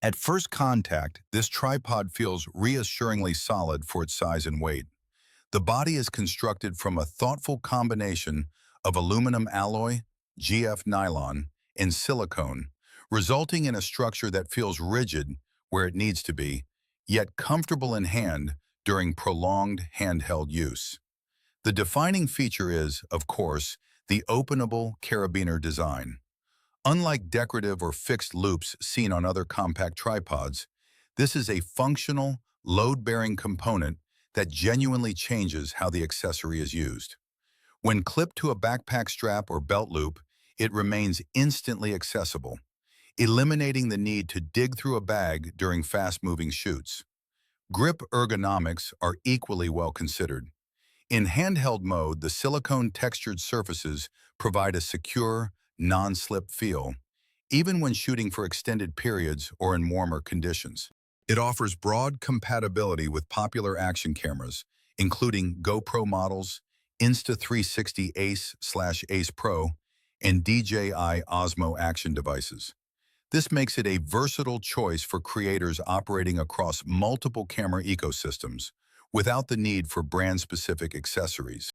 At first contact, this tripod feels reassuringly solid for its size and weight. The body is constructed from a thoughtful combination of aluminum alloy, GF nylon, and silicone, resulting in a structure that feels rigid where it needs to be, yet comfortable in hand during prolonged handheld use. The defining feature is, of course, the openable carabiner design. Unlike decorative or fixed loops seen on other compact tripods, this is a functional, load-bearing component that genuinely changes how the accessory is used. When clipped to a backpack strap or belt loop, it remains instantly accessible, eliminating the need to dig through a bag during fast-moving shoots. Grip ergonomics are equally well considered. In handheld mode, the silicone textured surfaces provide a secure, non-slip feel, even when shooting for extended periods or in warmer conditions. It offers broad compatibility with popular action cameras, including GoPro models, Insta360 Ace/Ace Pro, and DJI Osmo action devices. This makes it a versatile choice for creators operating across multiple camera ecosystems without the need for brand-specific accessories.